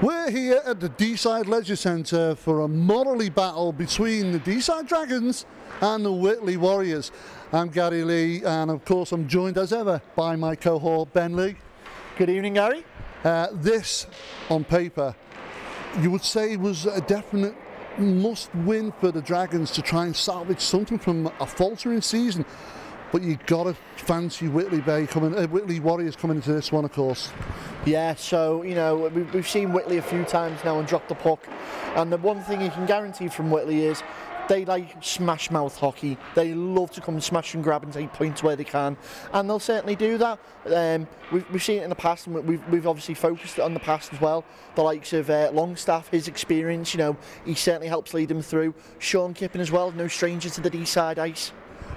We're here at the D-Side Leisure Centre for a morally battle between the D-Side Dragons and the Whitley Warriors. I'm Gary Lee, and of course I'm joined as ever by my cohort Ben Lee. Good evening, Gary. This, on paper, you would say was a definite must-win for the Dragons to try and salvage something from a faltering season. But you've got to fancy Whitley Warriors coming into this one, of course. Yeah, so, you know, we've seen Whitley a few times now and drop the puck. And the one thing you can guarantee from Whitley is they like smash mouth hockey. They love to come and smash and grab and take points where they can. And they'll certainly do that. We've seen it in the past, and we've obviously focused on the past as well. The likes of Longstaff, his experience, you know, he certainly helps lead them through. Sean Kippen as well, no stranger to the D-side ice.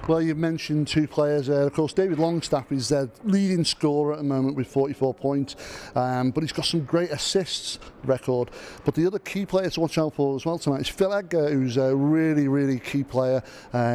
Well, you've mentioned two players there. Of course, David Longstaff is their leading scorer at the moment with 44 points, but he's got some great assists record. But the other key player to watch out for as well tonight is Phil Edgar, who's a really, really key player.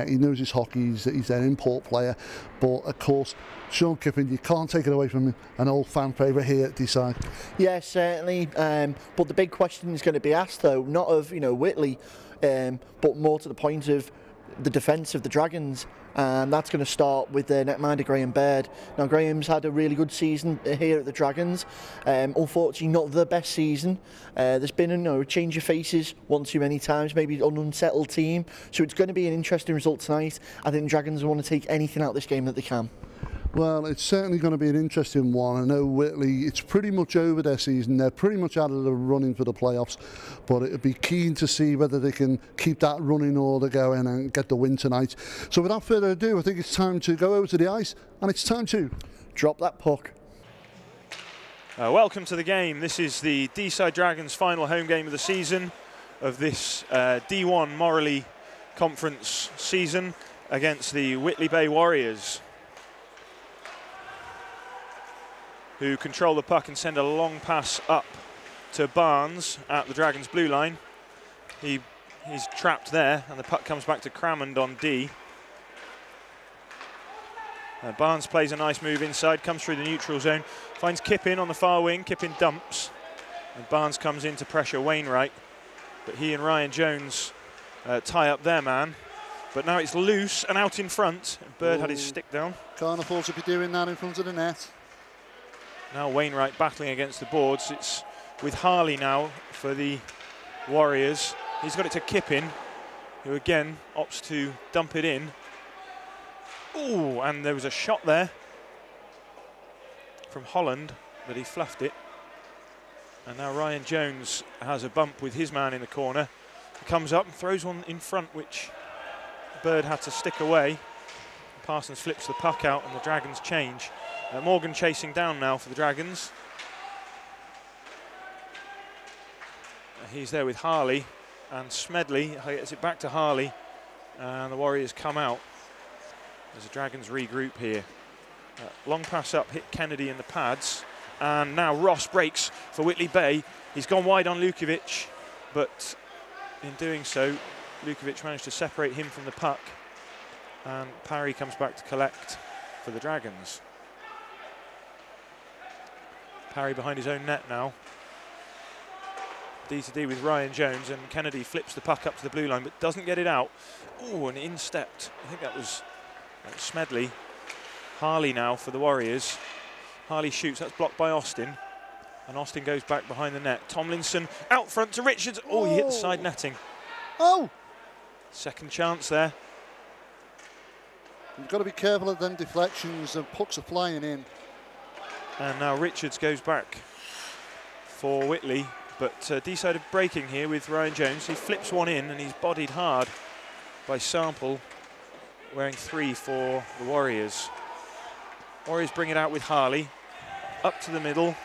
He knows his hockey, he's an import player. But, of course, Sean Kippen, you can't take it away from him, an old fan favourite here at D-Side. Yeah, certainly. But the big question is going to be asked, though, not of, you know, Whitley, but more to the point of the defence of the Dragons, and that's going to start with their netminder Graham Baird. Now, Graham's had a really good season here at the Dragons. Unfortunately, not the best season. There's been a change of faces one too many times, maybe an unsettled team. So it's going to be an interesting result tonight. I think the Dragons want to take anything out of this game that they can. Well, it's certainly going to be an interesting one. I know Whitley, it's pretty much over their season. They're pretty much out of the running for the playoffs, but it'd be keen to see whether they can keep that running order going and get the win tonight. So without further ado, I think it's time to go over to the ice, and it's time to drop that puck. Welcome to the game. This is the D-Side Dragons' final home game of the season of this D1 Morley Conference season against the Whitley Bay Warriors, who control the puck and send a long pass up to Barnes at the Dragons' blue line. He's trapped there, and the puck comes back to Crammond on D. Barnes plays a nice move inside, comes through the neutral zone, finds Kippen on the far wing. Kippen dumps, and Barnes comes in to pressure Wainwright, but he and Ryan Jones tie up their man. But now it's loose and out in front. Bird had his stick down. Can't afford to be doing that in front of the net. Now Wainwright battling against the boards. It's with Harley now for the Warriors. He's got it to Kippen, who again opts to dump it in. Ooh, and there was a shot there from Holland, but he fluffed it. And now Ryan Jones has a bump with his man in the corner. He comes up and throws one in front, which Bird had to stick away. Parsons flips the puck out, and the Dragons change. Morgan chasing down now for the Dragons. He's there with Harley, and Smedley gets it back to Harley, and the Warriors come out as the Dragons regroup here. Long pass up, hit Kennedy in the pads, and now Ross breaks for Whitley Bay. He's gone wide on Lukovic, but in doing so, Lukovic managed to separate him from the puck, and Parry comes back to collect for the Dragons. Parry behind his own net now. D to D with Ryan Jones, and Kennedy flips the puck up to the blue line but doesn't get it out. Oh, and in-stepped. I think that was Smedley. Harley now for the Warriors. Harley shoots, that's blocked by Austin. And Austin goes back behind the net. Tomlinson out front to Richards. Oh, he hit the side netting. Oh! Second chance there. You've got to be careful of them deflections, and pucks are flying in. And now Richards goes back for Whitley, but D-side of breaking here with Ryan Jones. He flips one in, and he's bodied hard by Sample, wearing 3 for the Warriors. Warriors bring it out with Harley, up to the middle,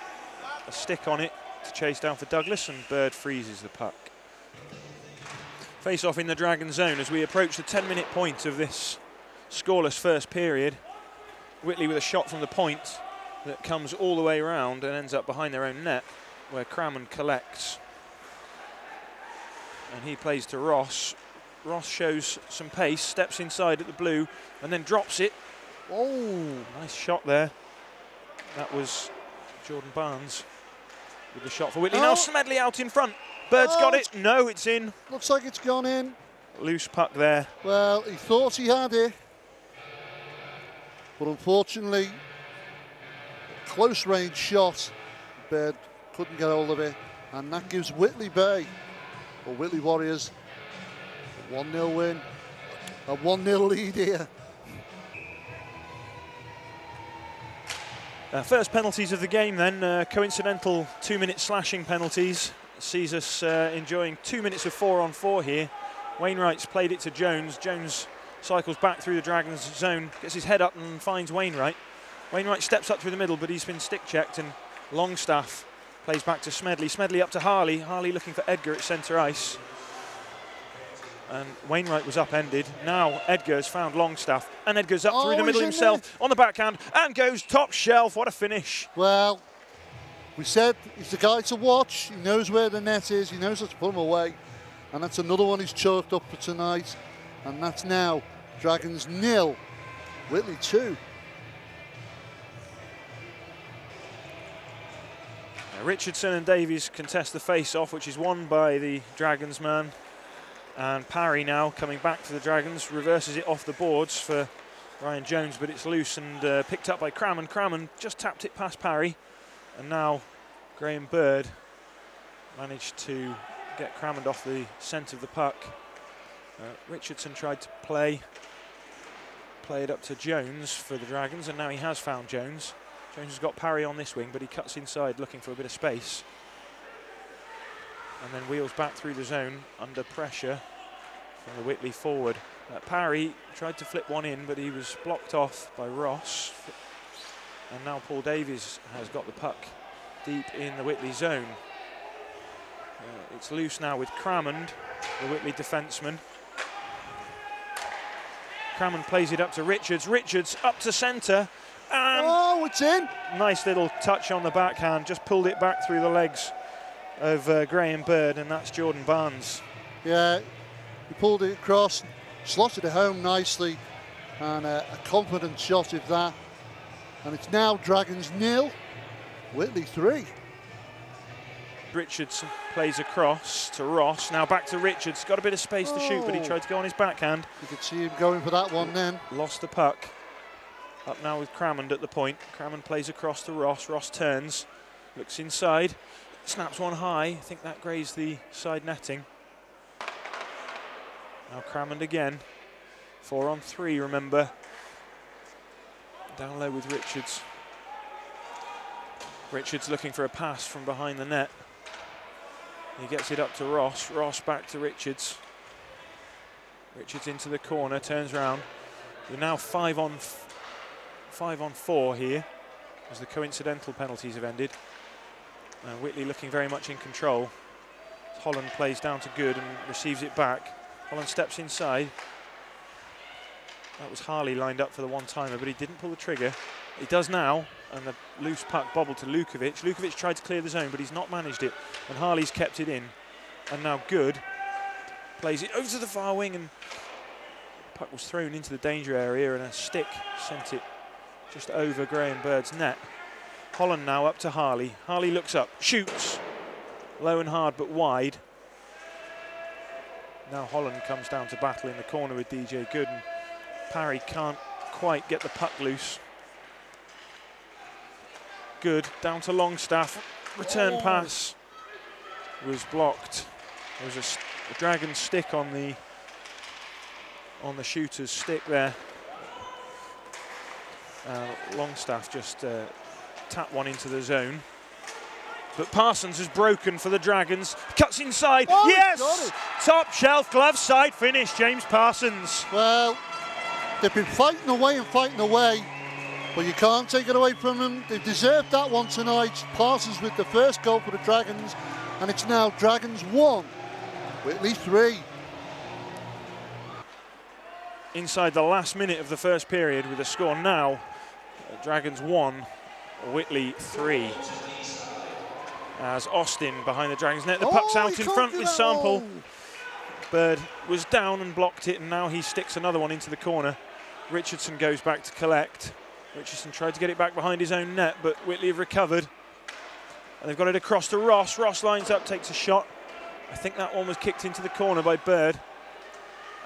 a stick on it to chase down for Douglas, and Bird freezes the puck. Face off in the Dragon zone as we approach the 10-minute point of this scoreless first period. Whitley with a shot from the point that comes all the way around and ends up behind their own net, where Crammond collects. And he plays to Ross. Ross shows some pace, steps inside at the blue, and then drops it. Oh, nice shot there. That was Jordan Barnes. with the shot for Whitley. Now Smedley out in front. Bird's got it. No, it's in. Looks like it's gone in. Loose puck there. Well, he thought he had it. But unfortunately, close range shot. Bird couldn't get hold of it. And that gives Whitley Bay, or Whitley Warriors, a 1-0 win. A 1-0 lead here. First penalties of the game then, coincidental 2-minute slashing penalties. Sees us enjoying 2 minutes of 4-on-4 here. Wainwright's played it to Jones. Jones cycles back through the Dragons zone, gets his head up and finds Wainwright. Wainwright steps up through the middle, but he's been stick checked, and Longstaff plays back to Smedley. Smedley up to Harley. Harley looking for Edgar at centre ice. And Wainwright was upended. Now Edgar has found Longstaff, and Edgar's up through the middle himself on the backhand and goes top shelf. What a finish. Well, we said he's the guy to watch. He knows where the net is. He knows how to put him away. And that's another one he's chalked up for tonight. And that's now Dragons 0, Whitley 2. Richardson and Davies contest the face-off, which is won by the Dragons man. And Parry now coming back for the Dragons, reverses it off the boards for Ryan Jones, but it's loose and picked up by Crammond. Crammond just tapped it past Parry, and now Graham Bird managed to get Crammond off the scent of the puck. Richardson tried to play it up to Jones for the Dragons, and now he has found Jones. Jones has got Parry on this wing, but he cuts inside looking for a bit of space. And then wheels back through the zone under pressure from the Whitley forward. Parry tried to flip one in, but he was blocked off by Ross. And now Paul Davies has got the puck deep in the Whitley zone. It's loose now with Crammond, the Whitley defenceman. Crammond plays it up to Richards. Richards up to centre. And it's in. Nice little touch on the backhand, just pulled it back through the legs of Graham Bird, and that's Jordan Barnes. Yeah, he pulled it across, slotted it home nicely, and a confident shot of that. And it's now Dragons 0, Whitley 3. Richards plays across to Ross, now back to Richards, got a bit of space to shoot, but he tried to go on his backhand. You could see him going for that one then. Lost the puck. Up now with Crammond at the point. Crammond plays across to Ross. Ross turns, looks inside, snaps one high. I think that grazed the side netting. Now Crammond again. 4-on-3, remember. Down low with Richards. Richards looking for a pass from behind the net. He gets it up to Ross. Ross back to Richards. Richards into the corner, turns round. We're now 5-on-4 here, as the coincidental penalties have ended. Whitley looking very much in control. Holland plays down to Good and receives it back. Holland steps inside. That was Harley lined up for the one-timer, but he didn't pull the trigger. He does now, and the loose puck bobbled to Lukovic. Lukovic tried to clear the zone, but he's not managed it, and Harley's kept it in. And now Good plays it over to the far wing, and the puck was thrown into the danger area, and a stick sent it just over Graham Bird's net. Holland now up to Harley. Harley looks up, shoots. Low and hard, but wide. Now Holland comes down to battle in the corner with DJ Good, and Parry can't quite get the puck loose. Good, down to Longstaff. Return pass was blocked. There was a Dragon stick on the shooter's stick there. Longstaff just tapped one into the zone. But Parsons has broken for the Dragons. Cuts inside. Yes! Top shelf glove side finish, James Parsons. Well, they've been fighting away, but you can't take it away from them. They've deserved that one tonight. Parsons with the first goal for the Dragons, and it's now Dragons 1, Whitley 3. Inside the last minute of the first period with a score now, Dragons 1, Whitley 3. As Austin behind the Dragons net, the puck's out in front with Sample. Bird was down and blocked it, and now he sticks another one into the corner. Richardson goes back to collect. Richardson tried to get it back behind his own net, but Whitley have recovered. And they've got it across to Ross. Ross lines up, takes a shot. I think that one was kicked into the corner by Bird.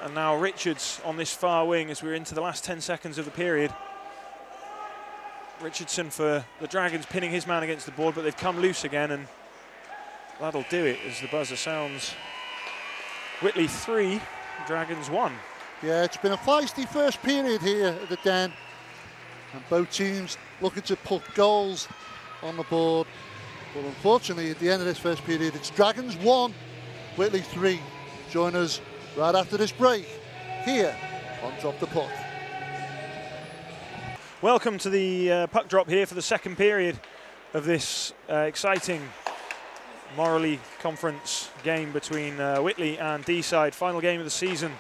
And now Richards on this far wing as we're into the last 10 seconds of the period. Richardson for the Dragons pinning his man against the board, but they've come loose again, and that'll do it as the buzzer sounds. Whitley 3, Dragons 1. Yeah, it's been a feisty first period here at the Den, and both teams looking to put goals on the board. But unfortunately, at the end of this first period, it's Dragons 1, Whitley 3. Join us right after this break here on Drop the Puck. Welcome to the puck drop here for the second period of this exciting Morley Conference game between Whitley and Deeside. Final game of the season.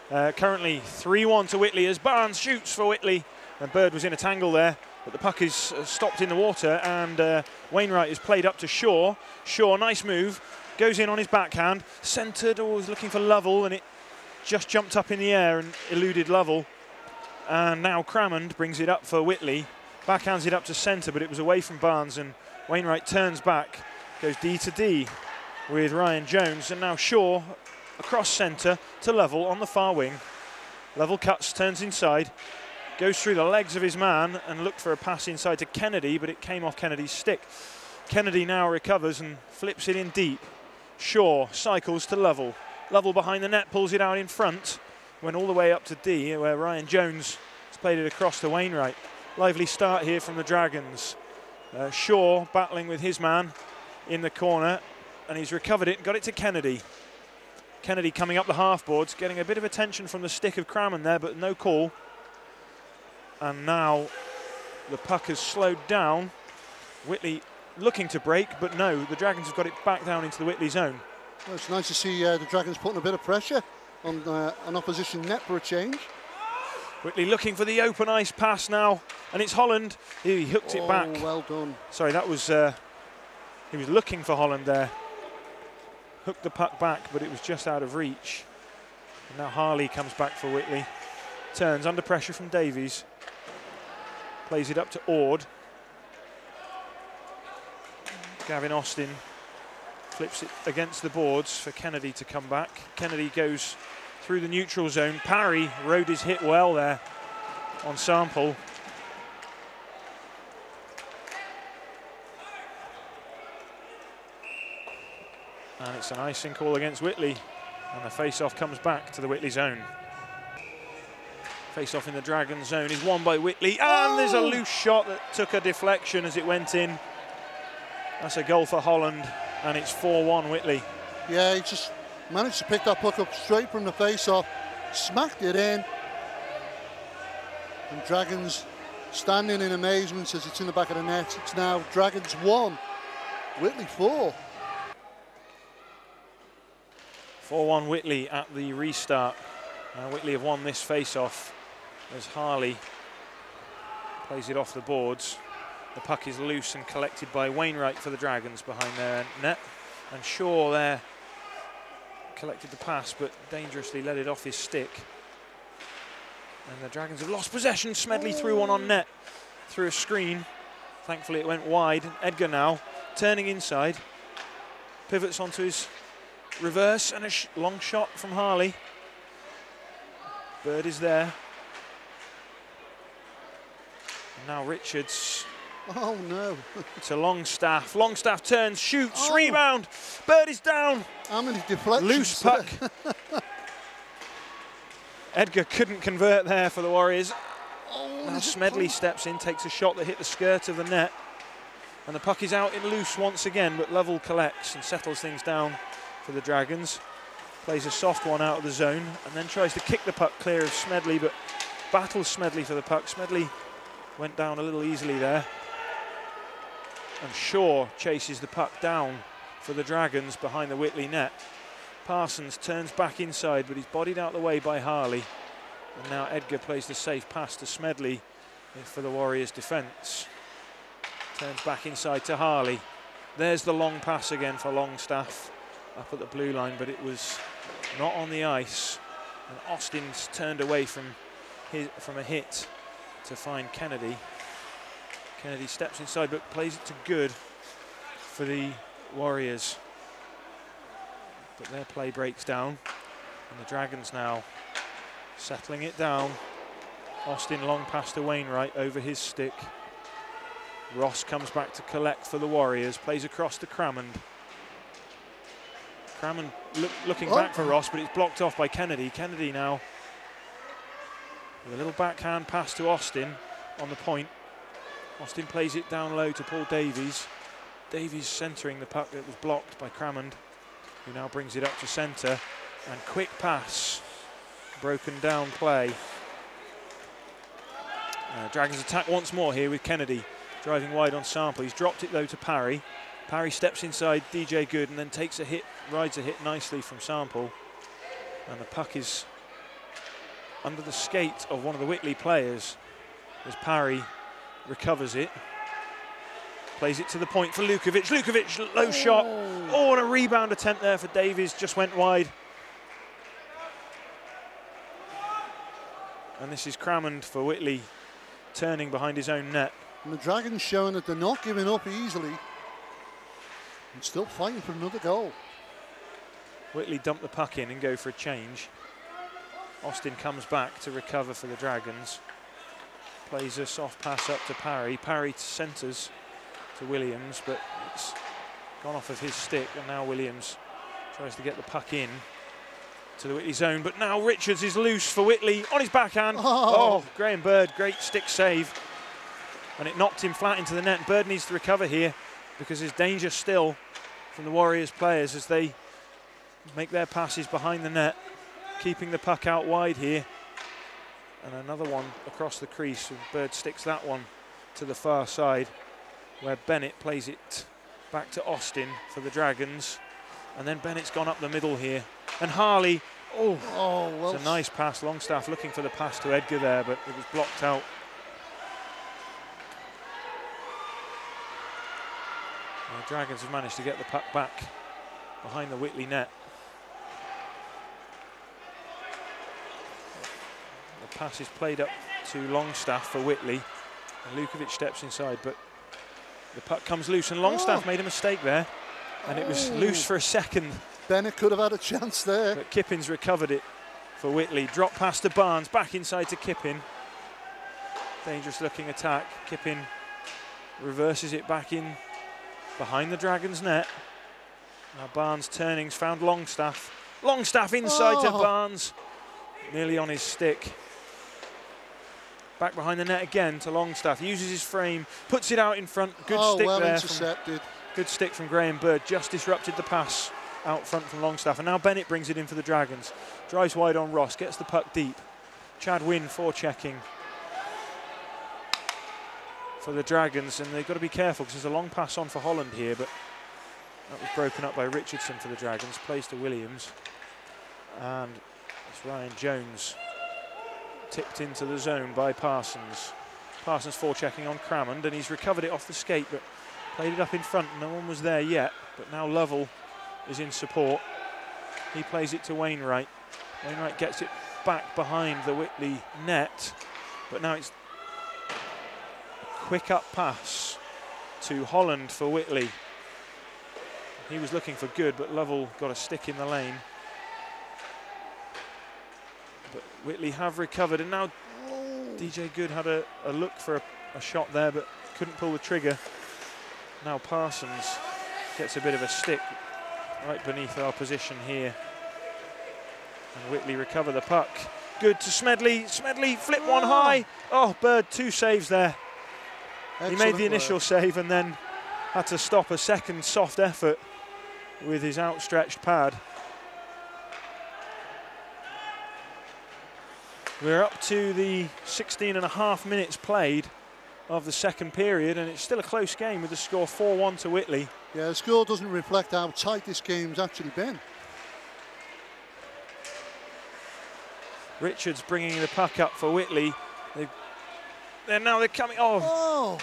Currently 3-1 to Whitley as Barnes shoots for Whitley, and Bird was in a tangle there, but the puck is stopped in the water, and Wainwright is played up to Shaw. Shaw, nice move, goes in on his backhand, centred, was looking for Lovell, and it just jumped up in the air and eluded Lovell. And now Crammond brings it up for Whitley, backhands it up to centre, but it was away from Barnes, and Wainwright turns back, goes D to D with Ryan Jones, and now Shaw across centre to Lovell on the far wing. Lovell cuts, turns inside, goes through the legs of his man and looked for a pass inside to Kennedy, but it came off Kennedy's stick. Kennedy now recovers and flips it in deep. Shaw cycles to Lovell. Lovell behind the net, pulls it out in front, went all the way up to D, where Ryan Jones has played it across to Wainwright. Lively start here from the Dragons. Shaw battling with his man in the corner, and he's recovered it and got it to Kennedy. Kennedy coming up the half-boards, getting a bit of attention from the stick of Crammond there, but no call. And now the puck has slowed down. Whitley looking to break, but no, the Dragons have got it back down into the Whitley zone. Well, it's nice to see the Dragons putting a bit of pressure on an opposition net for a change. Whitley looking for the open ice pass now, and it's Holland. He hooked it back. Well done. Sorry, that was, he was looking for Holland there. Hooked the puck back, but it was just out of reach. And now Harley comes back for Whitley. Turns under pressure from Davies. Plays it up to Ord. Gavin Austin flips it against the boards for Kennedy to come back. Kennedy goes through the neutral zone. Parry rode his hit well there on Sample. And it's an icing call against Whitley, and the face-off comes back to the Whitley zone. Face-off in the Dragon zone is won by Whitley, and there's a loose shot that took a deflection as it went in. That's a goal for Holland, and it's 4-1 Whitley. Yeah, he just managed to pick that puck up straight from the face-off, smacked it in, and Dragons standing in amazement as it's in the back of the net. It's now Dragons 1, Whitley 4. 4-1 Whitley at the restart. Whitley have won this face-off as Harley plays it off the boards. The puck is loose and collected by Wainwright for the Dragons behind their net. And Shaw there collected the pass, but dangerously let it off his stick. And the Dragons have lost possession. Smedley threw one on net through a screen. Thankfully it went wide. Edgar now turning inside. Pivots onto his reverse, and a long shot from Harley. Bird is there. And now Richards. Oh no. To Longstaff. Longstaff turns, shoots, rebound. Bird is down. How many deflections? Loose puck. Edgar couldn't convert there for the Warriors. Now Smedley steps in, takes a shot that hit the skirt of the net. And the puck is out in loose once again, but Lovell collects and settles things down for the Dragons. Plays a soft one out of the zone and then tries to kick the puck clear of Smedley, but battles Smedley for the puck. Smedley went down a little easily there. And Shaw chases the puck down for the Dragons behind the Whitley net. Parsons turns back inside, but he's bodied out the way by Harley. And now Edgar plays the safe pass to Smedley for the Warriors' defence. Turns back inside to Harley. There's the long pass again for Longstaff up at the blue line, but it was not on the ice. And Austin's turned away from a hit to find Kennedy. Kennedy steps inside but plays it to Good for the Warriors. But their play breaks down, and the Dragons now settling it down. Austin long pass to Wainwright over his stick. Ross comes back to collect for the Warriors, plays across to Crammond. Crammond looking back for Ross, but it's blocked off by Kennedy. Kennedy now with a little backhand pass to Austin on the point. Austin plays it down low to Paul Davies. Davies centering the puck that was blocked by Crammond, who now brings it up to centre. And quick pass, broken down play. Dragons attack once more here with Kennedy driving wide on Sample. He's dropped it though to Parry. Parry steps inside DJ Good and then takes a hit, rides a hit nicely from Sample. And the puck is under the skate of one of the Whitley players as Parry recovers it. Plays it to the point for Lukovic. Lukovic, low shot. Oh, and a rebound attempt there for Davies, just went wide. And this is Crammond for Whitley, turning behind his own net. And the Dragons showing that they're not giving up easily and still fighting for another goal. Whitley dump the puck in and go for a change. Austin comes back to recover for the Dragons. Plays a soft pass up to Parry. Parry centres to Williams, but it's gone off of his stick, and now Williams tries to get the puck in to the Whitley zone, but now Richards is loose for Whitley on his backhand. Oh, Graham Bird, great stick save. And it knocked him flat into the net. Bird needs to recover here because there's danger still from the Warriors players as they make their passes behind the net, keeping the puck out wide here. And another one across the crease, and Bird sticks that one to the far side, where Bennett plays it back to Austin for the Dragons. And then Bennett's gone up the middle here. And Harley, well, it's a nice pass. Longstaff looking for the pass to Edgar there, but it was blocked out. The Dragons have managed to get the puck back behind the Whitley net. The pass is played up to Longstaff for Whitley. And Lukovic steps inside, but the puck comes loose, and Longstaff made a mistake there. And it was loose for a second. Bennett could have had a chance there. But Kippin's recovered it for Whitley. Drop pass to Barnes, back inside to Kippin. Dangerous looking attack. Kippin reverses it back in behind the Dragons' net. Now Barnes turning's found Longstaff. Longstaff inside to Barnes. Nearly on his stick. Back behind the net again to Longstaff. Uses his frame, puts it out in front. Good stick well there. Intercepted. Good stick from Graham Bird. Just disrupted the pass out front from Longstaff. And now Bennett brings it in for the Dragons. Drives wide on Ross, gets the puck deep. Chad Wynn forechecking for the Dragons, and they've got to be careful because there's a long pass on for Holland here, but that was broken up by Richardson for the Dragons. Plays to Williams, and it's Ryan Jones tipped into the zone by Parsons. Parsons forechecking on Crammond, and he's recovered it off the skate, but played it up in front. No one was there yet, but now Lovell is in support. He plays it to Wainwright. Wainwright gets it back behind the Whitley net, but now it's a quick up pass to Holland for Whitley. He was looking for Good, but Lovell got a stick in the lane. But Whitley have recovered, and now DJ Good had a look for a shot there, but couldn't pull the trigger. Now Parsons gets a bit of a stick right beneath our position here. And Whitley recover the puck. Good to Smedley. Smedley flip one high. Oh, Bird, 2 saves there. Excellent. He made the initial save and then had to stop a second soft effort with his outstretched pad. We're up to the 16.5 minutes played of the second period, and it's still a close game with the score 4-1 to Whitley. Yeah, the score doesn't reflect how tight this game's actually been. Richards bringing the puck up for Whitley. They're coming. Oh!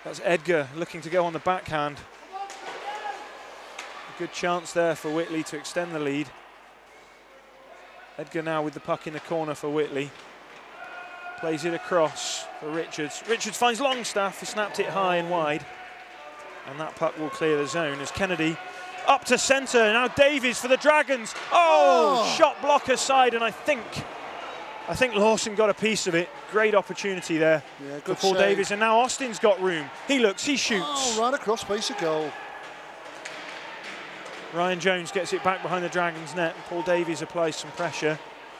That's Edgar looking to go on the backhand. A good chance there for Whitley to extend the lead. Edgar now with the puck in the corner for Whitley. Plays it across for Richards. Richards finds Longstaff, who snapped it high and wide. And that puck will clear the zone as Kennedy up to centre. Now Davies for the Dragons. Oh, shot block aside, and I think Lawson got a piece of it. Great opportunity there for Paul Davies. And now Austin's got room. He looks, he shoots. Oh, right across base of goal. Ryan Jones gets it back behind the Dragons' net. Paul Davies applies some pressure.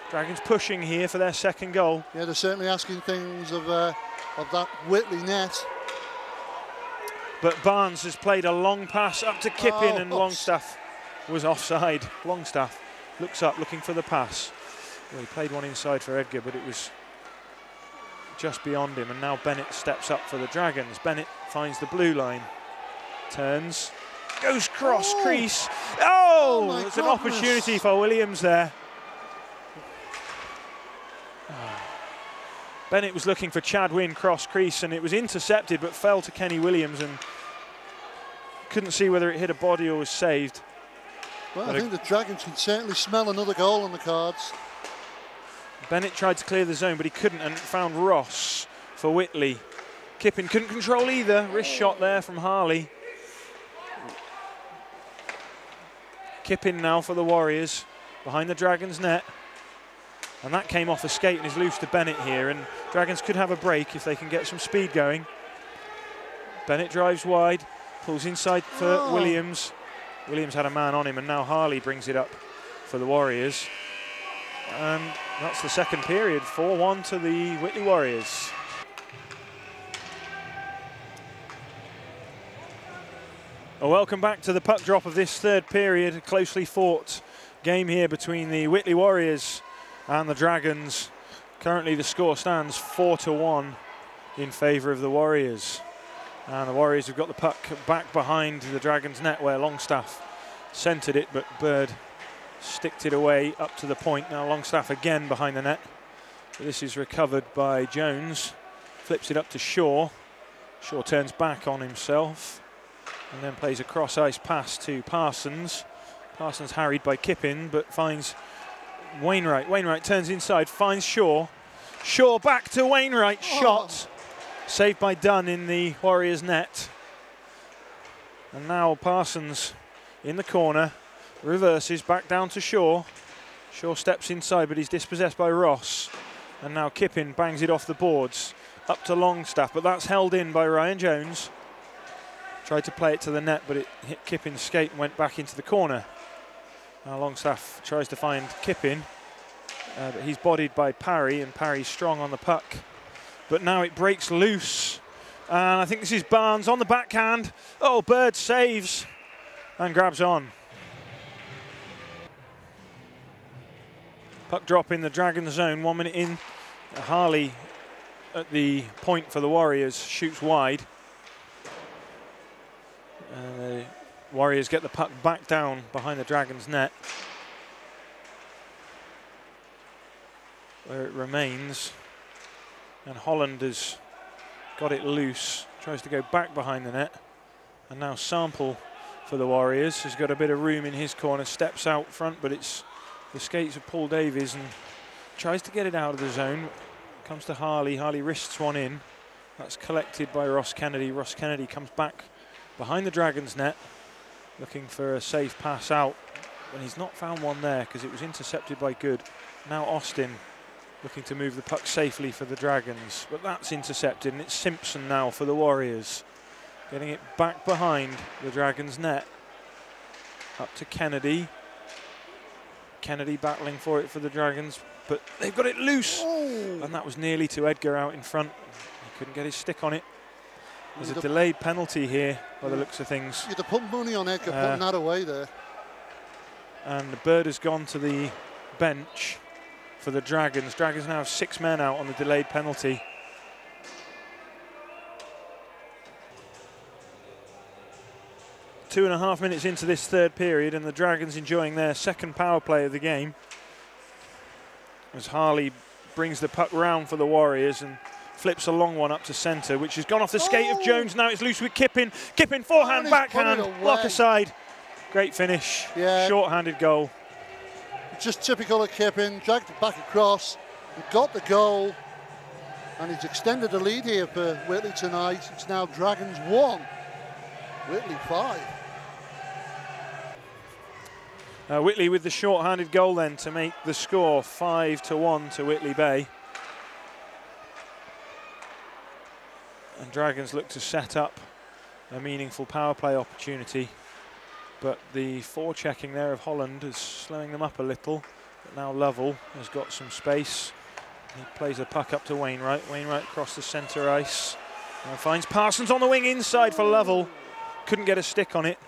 Dragons pushing here for their second goal. Yeah, they're certainly asking things of that Whitley net. But Barnes has played a long pass up to Kippin, and Longstaff was offside. Longstaff looks up looking for the pass. Well, he played one inside for Edgar, but it was just beyond him. And now Bennett steps up for the Dragons. Bennett finds the blue line, turns, goes cross crease. Oh, it's an opportunity for Williams there. Bennett was looking for Chad Wynn cross crease, and it was intercepted but fell to Kenny Williams, and couldn't see whether it hit a body or was saved. Well, but I think the Dragons can certainly smell another goal on the cards. Bennett tried to clear the zone, but he couldn't, and found Ross for Whitley. Kippin couldn't control either. Wrist shot there from Harley. Kippin now for the Warriors, behind the Dragons' net. And that came off a skate and is loose to Bennett here, and Dragons could have a break if they can get some speed going. Bennett drives wide, pulls inside for Williams. Williams had a man on him, and now Harley brings it up for the Warriors. And that's the second period, 4-1 to the Whitley Warriors. Well, welcome back to the puck drop of this third period. A closely fought game here between the Whitley Warriors and the Dragons. Currently the score stands 4-1 in favour of the Warriors. And the Warriors have got the puck back behind the Dragons' net where Longstaff centred it, but Bird sticked it away up to the point. Now Longstaff again behind the net. But this is recovered by Jones. Flips it up to Shaw. Shaw turns back on himself and then plays a cross-ice pass to Parsons. Parsons harried by Kippin, but finds Wainwright. Wainwright turns inside, finds Shaw. Shaw back to Wainwright, shot. Saved by Dunn in the Warriors' net. And now Parsons in the corner, reverses back down to Shaw. Shaw steps inside, but he's dispossessed by Ross. And now Kippin bangs it off the boards, up to Longstaff, but that's held in by Ryan Jones. Tried to play it to the net, but it hit Kippin's skate and went back into the corner. Now Longstaff tries to find Kippin, but he's bodied by Parry, and Parry's strong on the puck. But now it breaks loose, and I think this is Barnes on the backhand. Oh, Bird saves and grabs on. Puck drop in the Dragon zone, 1 minute in. Harley at the point for the Warriors, shoots wide. The Warriors get the puck back down behind the Dragons' net, where it remains. And Holland has got it loose, tries to go back behind the net. And now Sample for the Warriors has got a bit of room in his corner, steps out front, but it's the skates of Paul Davies and tries to get it out of the zone. Comes to Harley, Harley wrists one in. That's collected by Ross Kennedy. Ross Kennedy comes back behind the Dragons' net, looking for a safe pass out, and he's not found one there because it was intercepted by Good. Now Austin looking to move the puck safely for the Dragons, but that's intercepted, and it's Simpson now for the Warriors, getting it back behind the Dragons' net. Up to Kennedy. Kennedy battling for it for the Dragons, but they've got it loose, and that was nearly to Edgar out in front. He couldn't get his stick on it. There's a delayed penalty here by the looks of things. You'd have put money on Edgar putting that away there. And the Bird has gone to the bench for the Dragons. Dragons now have 6 men out on the delayed penalty. Two and a half minutes into this third period, and the Dragons enjoying their second power play of the game. As Harley brings the puck round for the Warriors and flips a long one up to centre, which has gone off the skate of Jones. Now it's loose with Kippin. Kippin forehand, backhand, block aside. Great finish, short-handed goal. Just typical of Kippin, dragged it back across, and got the goal. And he's extended the lead here for Whitley tonight. It's now Dragons 1, Whitley 5. Whitley with the short-handed goal then to make the score 5-1 to Whitley Bay. And Dragons look to set up a meaningful power play opportunity, but the forechecking there of Holland is slowing them up a little. But now Lovell has got some space. He plays the puck up to Wainwright. Wainwright across the centre ice and finds Parsons on the wing inside for Lovell. Couldn't get a stick on it.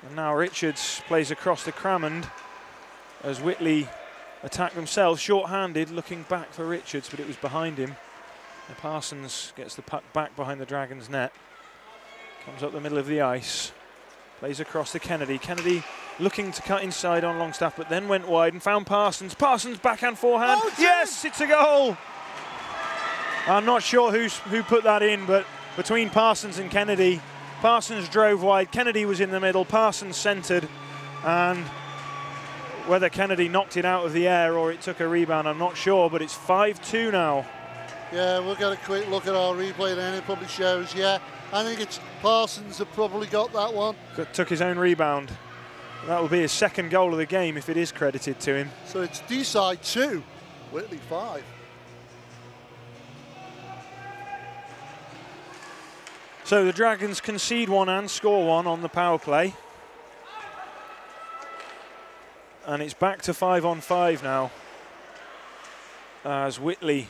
And now Richards plays across to Crammond as Whitley attack themselves, short-handed, looking back for Richards, but it was behind him. And Parsons gets the puck back behind the Dragons' net. Comes up the middle of the ice, plays across to Kennedy. Kennedy looking to cut inside on Longstaff, but then went wide and found Parsons. Parsons backhand forehand. Oh, yes, it's a goal. I'm not sure who put that in, but between Parsons and Kennedy, Parsons drove wide, Kennedy was in the middle, Parsons centred, and whether Kennedy knocked it out of the air or it took a rebound, I'm not sure, but it's 5-2 now. Yeah, we'll get a quick look at our replay then. It probably shows, yeah. I think it's Parsons that probably got that one. Took his own rebound. That will be his second goal of the game if it is credited to him. So it's D-side 2, Whitley 5. So the Dragons concede one and score one on the power play. And it's back to 5-on-5 now, as Whitley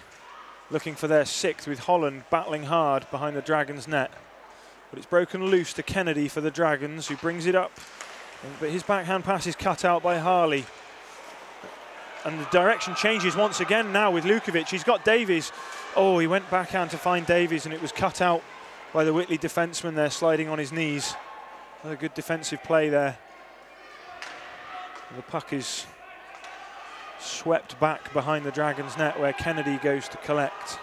looking for their sixth, with Holland battling hard behind the Dragons' net. But it's broken loose to Kennedy for the Dragons, who brings it up. But his backhand pass is cut out by Harley. And the direction changes once again now with Lukovic. He's got Davies. Oh, he went backhand to find Davies, and it was cut out by the Whitley defenseman there, sliding on his knees. Another good defensive play there. The puck is swept back behind the Dragons' net, where Kennedy goes to collect.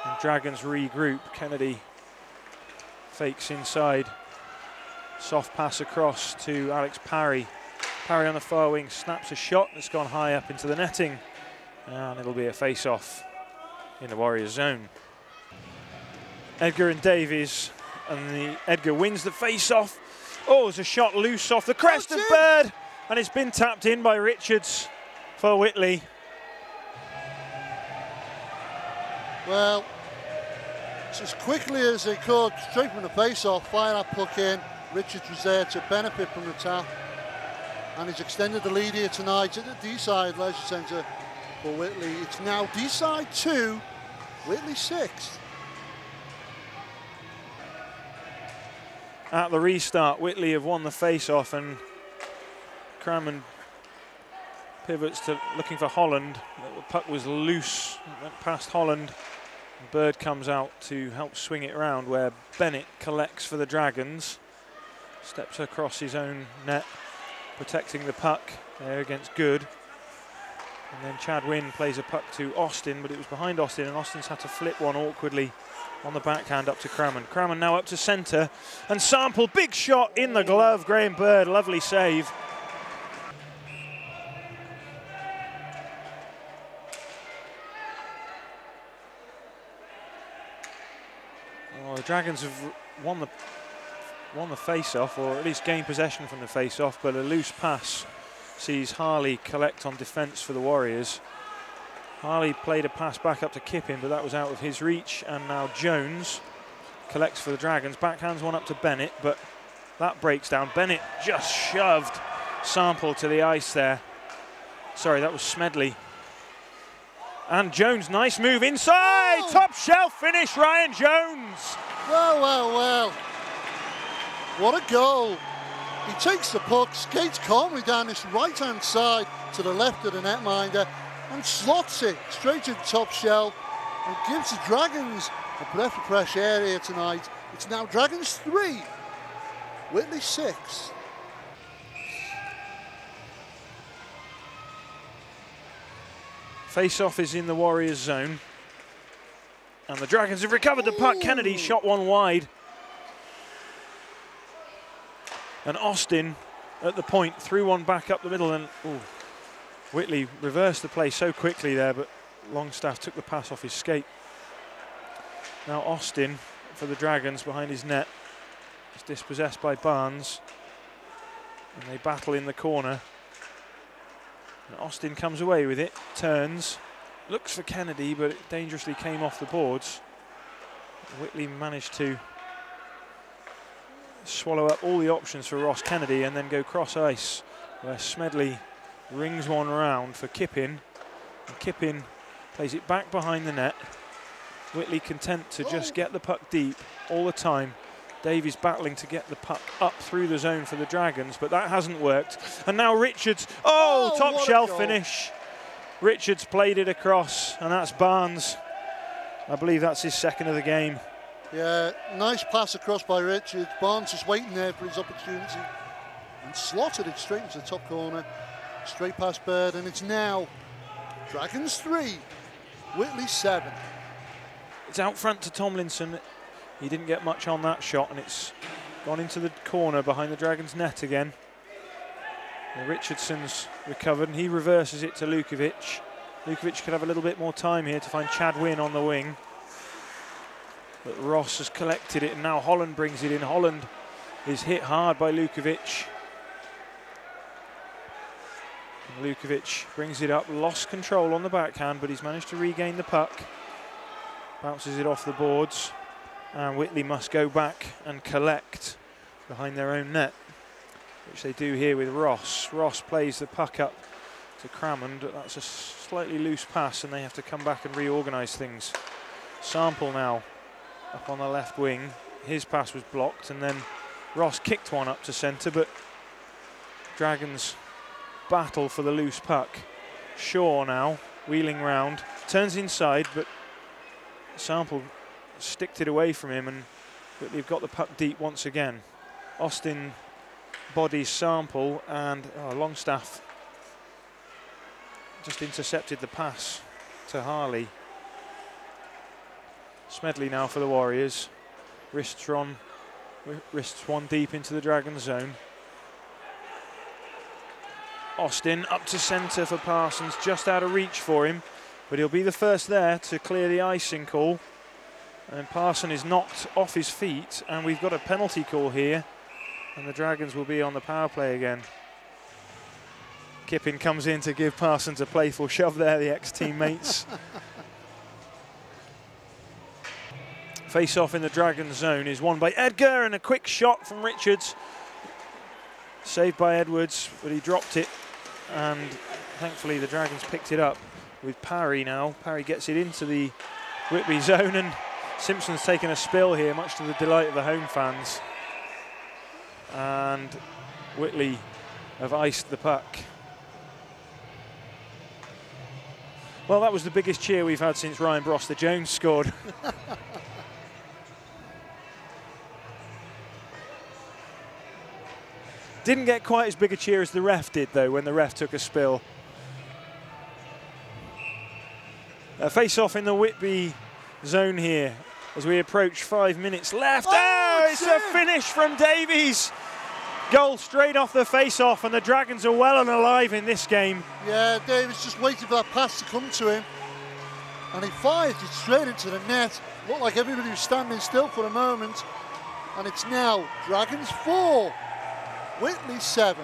And Dragons regroup. Kennedy fakes inside. Soft pass across to Alex Parry. Parry on the far wing snaps a shot that's gone high up into the netting. And it'll be a face-off in the Warriors' zone. Edgar and Davies, and Edgar wins the face-off. Oh, there's a shot loose off the crest of Bird, and it's been tapped in by Richards for Whitley. Well, as quickly as they could, straight from the face-off, fire that puck in. Richards was there to benefit from the tap, and he's extended the lead here tonight at the D-side leisure centre for Whitley. It's now D-side 2, Whitley 6. At the restart, Whitley have won the face-off, and Crammond pivots to looking for Holland. The puck was loose, went past Holland. Bird comes out to help swing it around, where Bennett collects for the Dragons. Steps across his own net, protecting the puck there against Good. And then Chad Wynn plays a puck to Austin, but it was behind Austin, and Austin's had to flip one awkwardly on the backhand up to Crammond. Crammond now up to centre, and Sample, big shot in the glove. Graham Bird, lovely save. Well, the Dragons have won the face-off, or at least gained possession from the face-off, but a loose pass sees Harley collect on defence for the Warriors. Harley played a pass back up to Kippin, but that was out of his reach, and now Jones collects for the Dragons. Backhands one up to Bennett, but that breaks down. Bennett just shoved Sample to the ice there. Sorry, that was Smedley. And Jones, nice move inside! Oh. Top shelf finish, Ryan Jones! Well, well, well. What a goal. He takes the puck, skates calmly down this right-hand side to the left of the netminder, and slots it straight to the top shelf and gives the Dragons a breath of fresh air here tonight. It's now Dragons 3, Whitley 6. Face-off is in the Warriors' zone, and the Dragons have recovered the puck. Kennedy shot one wide. And Austin at the point threw one back up the middle, and Whitley reversed the play so quickly there, but Longstaff took the pass off his skate. Now Austin for the Dragons behind his net. It's dispossessed by Barnes. And they battle in the corner. And Austin comes away with it, turns, looks for Kennedy, but it dangerously came off the boards. Whitley managed to swallow up all the options for Ross Kennedy and then go cross ice, where Smedley rings one round for Kippin. And Kippin plays it back behind the net. Whitley content to just get the puck deep all the time. Davies battling to get the puck up through the zone for the Dragons, but that hasn't worked. And now Richards, top shelf finish. Richards played it across, and that's Barnes. I believe that's his second of the game. Yeah, nice pass across by Richards. Barnes just waiting there for his opportunity and slotted it straight into the top corner. Straight past Bird, and it's now Dragons 3, Whitley 7. It's out front to Tomlinson. He didn't get much on that shot, and it's gone into the corner behind the Dragons' net again. And Richardson's recovered, and he reverses it to Lukovic. Lukovic could have a little bit more time here to find Chad Wynn on the wing. But Ross has collected it, and now Holland brings it in. Holland is hit hard by Lukovic. And Lukovic brings it up, lost control on the backhand, but he's managed to regain the puck. Bounces it off the boards. And Whitley must go back and collect behind their own net, which they do here with Ross. Ross plays the puck up to Crammond. That's a slightly loose pass, and they have to come back and reorganise things. Sample now up on the left wing. His pass was blocked, and then Ross kicked one up to centre, but Dragons battle for the loose puck. Shaw now wheeling round, turns inside, but Sample sticked it away from him, and Whitley have got the puck deep once again. Austin bodies Sample, and Longstaff just intercepted the pass to Harley. Smedley now for the Warriors. Wrists one deep into the Dragon zone. Austin up to centre for Parsons, just out of reach for him, but he'll be the first there to clear the icing call. And Parson is knocked off his feet, and we've got a penalty call here, and the Dragons will be on the power play again. Kippin comes in to give Parsons a playful shove there, the ex-teammates. Face-off in the Dragon zone is won by Edgar, and a quick shot from Richards. Saved by Edwards, but he dropped it, and thankfully the Dragons picked it up with Parry now. Parry gets it into the Whitby zone, and Simpson's taken a spill here, much to the delight of the home fans. And Whitley have iced the puck. Well, that was the biggest cheer we've had since Ryan Broster-Jones scored. Didn't get quite as big a cheer as the ref did, though, when the ref took a spill. Face-off in the Whitby zone here as we approach 5 minutes left. Oh, it's a finish from Davies. Goal straight off the face-off, and the Dragons are well and alive in this game. Yeah, Davies just waited for that pass to come to him, and he fired it straight into the net. Looked like everybody was standing still for a moment, and it's now Dragons 4, Whitley 7.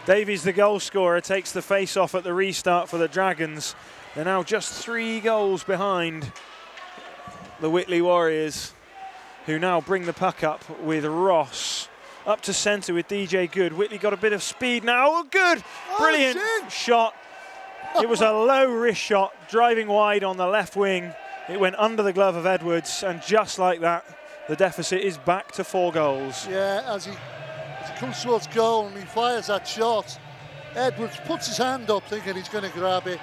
Davies, the goal scorer, takes the face-off at the restart for the Dragons. They're now just 3 goals behind the Whitley Warriors, who now bring the puck up with Ross. Up to centre with DJ Good. Whitley got a bit of speed now. Oh, Good! Brilliant shot. It was a low-risk shot, driving wide on the left wing. It went under the glove of Edwards, and just like that, the deficit is back to 4 goals. Yeah, as he comes towards goal and he fires that shot, Edwards puts his hand up thinking he's going to grab it,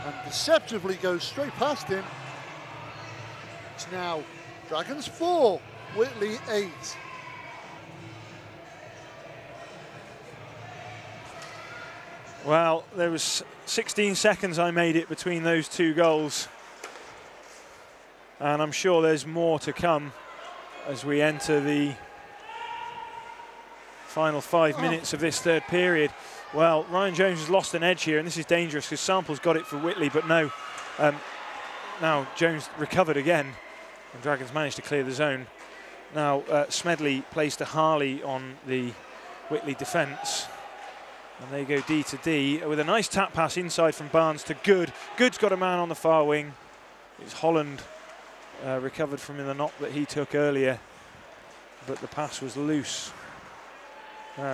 and deceptively goes straight past him. It's now Dragons 4, Whitley 8. Well, there was 16 seconds I made it between those 2 goals. And I'm sure there's more to come as we enter the final 5 minutes of this third period. Well, Ryan Jones has lost an edge here, and this is dangerous because Sample's got it for Whitley, but no. Now Jones recovered again, And Dragons managed to clear the zone. Now Smedley plays to Harley on the Whitley defence. And they go D to D with a nice tap pass inside from Barnes to Good. Good's got a man on the far wing. It's Holland recovered from the knock that he took earlier, but the pass was loose.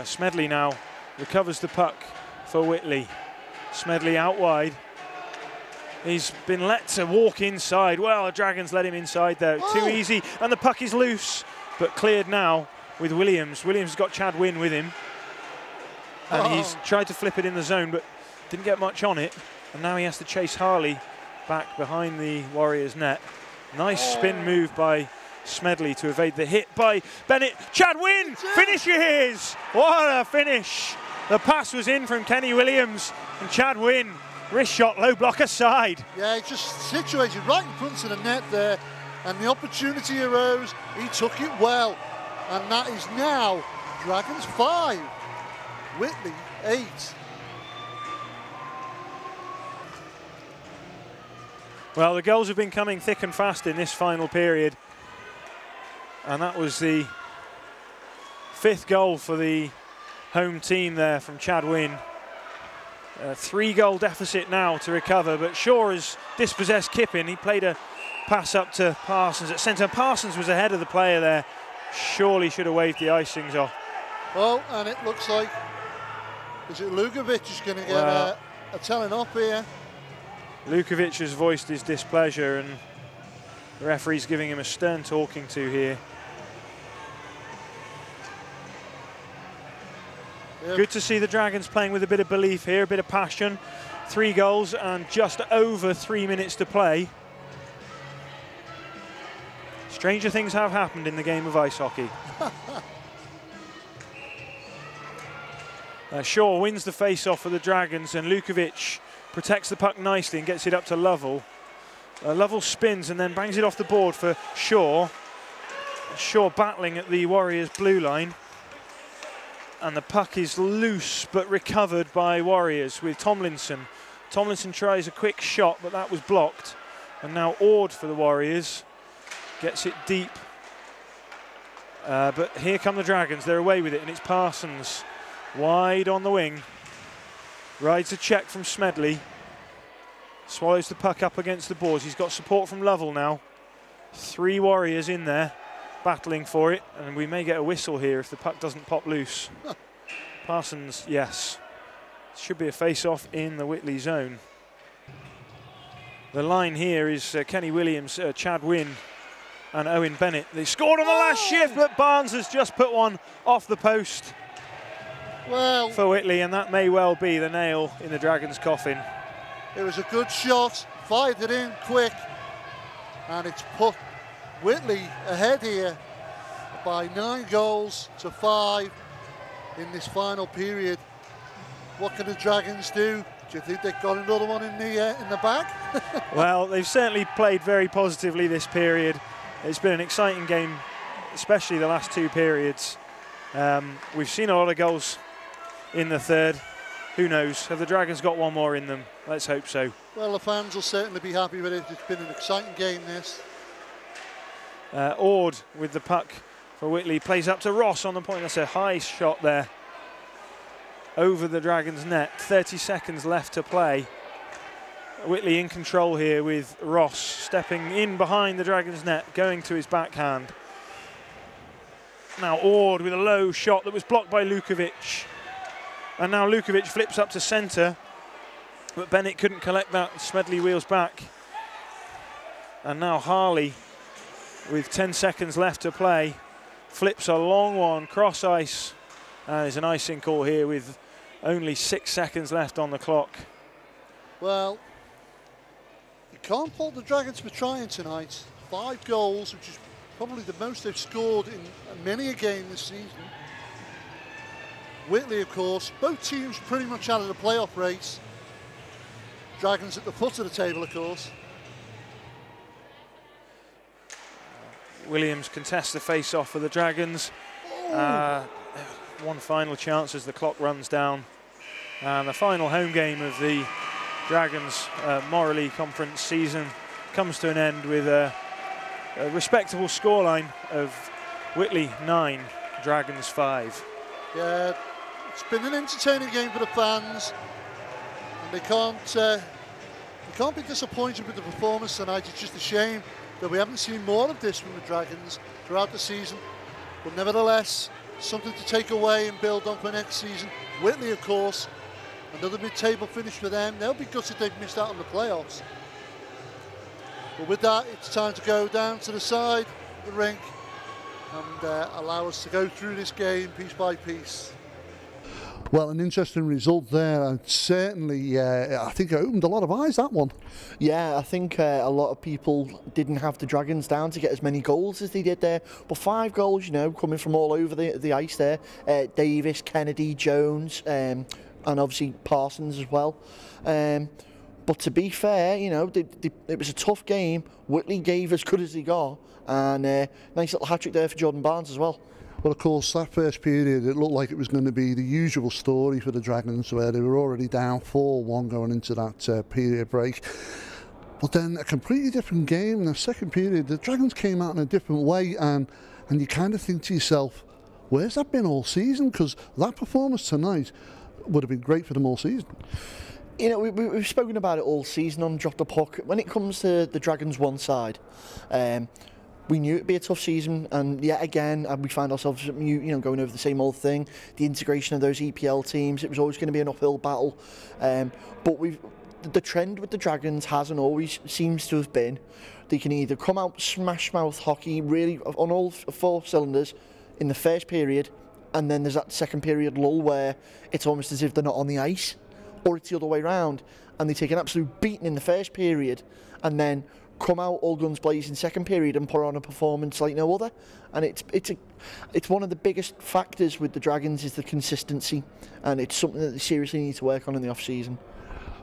Smedley now recovers the puck for Whitley. Smedley out wide. He's been let to walk inside. Well, the Dragons let him inside there. Too easy, and the puck is loose, but cleared now with Williams. Williams has got Chad Wynn with him. And he's tried to flip it in the zone, but didn't get much on it. And now he has to chase Harley back behind the Warriors' net. Nice spin move by Smedley to evade the hit by Bennett. Chad Wynn finishes! What a finish! The pass was in from Kenny Williams, and Chad Wynn, wrist shot, low block aside. Yeah, he's just situated right in front of the net there, and the opportunity arose. He took it well, and that is now Dragons 5, Whitley 8. Well, the goals have been coming thick and fast in this final period, and that was the 5th goal for the home team there from Chad Wynn. 3-goal deficit now to recover, but Shaw has dispossessed Kippin. He played a pass up to Parsons at centre. Parsons was ahead of the player there. Surely should have waved the icings off. Well, and it looks like, is it Lukovic who's going to get a telling off here? Lukovic has voiced his displeasure, and the referee's giving him a stern talking to here. Yep. Good to see the Dragons playing with a bit of belief here, a bit of passion. 3 goals and just over 3 minutes to play. Stranger things have happened in the game of ice hockey. Shaw wins the face-off for the Dragons, and Lukovic protects the puck nicely and gets it up to Lovell. Lovell spins and then bangs it off the board for Shaw. Shaw battling at the Warriors' blue line. And the puck is loose but recovered by Warriors with Tomlinson. Tomlinson tries a quick shot, but that was blocked. And now Ord for the Warriors. Gets it deep. But here come the Dragons. They're away with it, and it's Parsons. Wide on the wing. Rides a check from Smedley. Swallows the puck up against the boards. He's got support from Lovell now. 3 Warriors in there, battling for it, and we may get a whistle here if the puck doesn't pop loose. Parsons, yes. Should be a face-off in the Whitley zone. The line here is Kenny Williams, Chad Wynn and Owen Bennett. They scored on the last shift, but Barnes has just put one off the post for Whitley, and that may well be the nail in the Dragons' coffin. It was a good shot, fired it in quick, and it's put Whitley ahead here by 9 goals to 5 in this final period. What can the Dragons do? Do you think they've got another one in the bag? Well, they've certainly played very positively this period. It's been an exciting game, especially the last 2 periods. We've seen a lot of goals in the third. Who knows? Have the Dragons got one more in them? Let's hope so. Well, the fans will certainly be happy with it. It's been an exciting game, this. Ord with the puck for Whitley. Plays up to Ross on the point. That's a high shot there over the Dragons' net. 30 seconds left to play. Whitley in control here with Ross stepping in behind the Dragons' net, going to his backhand. Now Ord with a low shot that was blocked by Lukovic. And now Lukovic flips up to centre, but Bennett couldn't collect that. Smedley wheels back. And now Harley, with 10 seconds left to play, flips a long one, cross ice. And there's an icing call here with only 6 seconds left on the clock. Well, you can't fault the Dragons for trying tonight. 5 goals, which is probably the most they've scored in many a game this season. Whitley, of course, both teams pretty much out of the playoff race. Dragons at the foot of the table, of course. Williams contests the face-off for the Dragons. One final chance as the clock runs down. And the final home game of the Dragons' Morley Conference season comes to an end with a A respectable scoreline of Whitley 9, Dragons 5. Yeah, it's been an entertaining game for the fans, and they can't be disappointed with the performance tonight. It's just a shame that we haven't seen more of this from the Dragons throughout the season. But nevertheless, something to take away and build on for next season. Whitley, of course, another mid-table finish for them. They'll be gutted they've missed out on the playoffs. But with that, it's time to go down to the side of the rink and allow us to go through this game piece by piece. Well, an interesting result there, and certainly I think it opened a lot of eyes, that one. Yeah, I think a lot of people didn't have the Dragons down to get as many goals as they did there, but 5 goals, you know, coming from all over the ice there. Davis, Kennedy, Jones, and obviously Parsons as well. But to be fair, you know, it was a tough game. Whitley gave as good as he got, and nice little hat-trick there for Jordan Barnes as well. Well, of course, that first period, it looked like it was going to be the usual story for the Dragons, where they were already down 4-1 going into that period break. But then a completely different game in the second period. The Dragons came out in a different way, and you kind of think to yourself, where's that been all season? Because that performance tonight would have been great for them all season. You know, we've spoken about it all season on Drop the Puck. When it comes to the Dragons one side, we knew it'd be a tough season, and yet again we find ourselves, you know, going over the same old thing. The integration of those EPL teams, it was always going to be an uphill battle. But the trend with the Dragons has and always seems to have been they can either come out smash mouth hockey, really on all 4 cylinders in the first period, and then there's that second period lull where it's almost as if they're not on the ice, or it's the other way round, and they take an absolute beating in the first period, and then come out all guns blazing second period and put on a performance like no other. And it's one of the biggest factors with the Dragons is the consistency, and it's something that they seriously need to work on in the off season.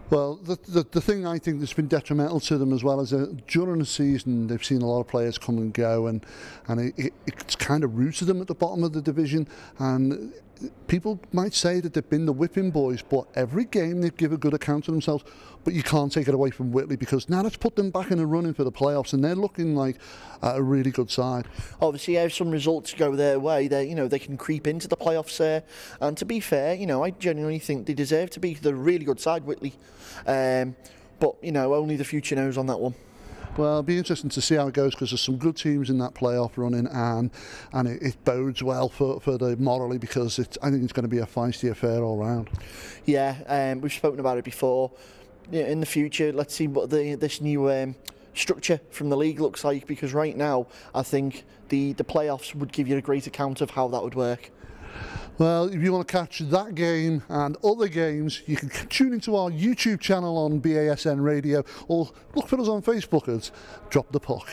Well, the thing I think that's been detrimental to them as well is that during the season they've seen a lot of players come and go, and it's kind of rooted them at the bottom of the division. And people might say that they've been the whipping boys, but every game they give a good account of themselves. But you can't take it away from Whitley, because now let's put them back in the running for the playoffs, and they're looking like a really good side. Obviously, if some results go their way, they can creep into the playoffs there. And to be fair, you know, I genuinely think they deserve to be the really good side, Whitley. But you know, only the future knows on that one. Well, it'll be interesting to see how it goes, because there's some good teams in that playoff running, and it bodes well for the morally, because I think it's going to be a feisty affair all round. Yeah, we've spoken about it before. In the future, let's see what this new structure from the league looks like, because right now I think the playoffs would give you a great account of how that would work. Well, if you want to catch that game and other games, you can tune into our YouTube channel on BASN Radio, or look for us on Facebook as Drop the Puck.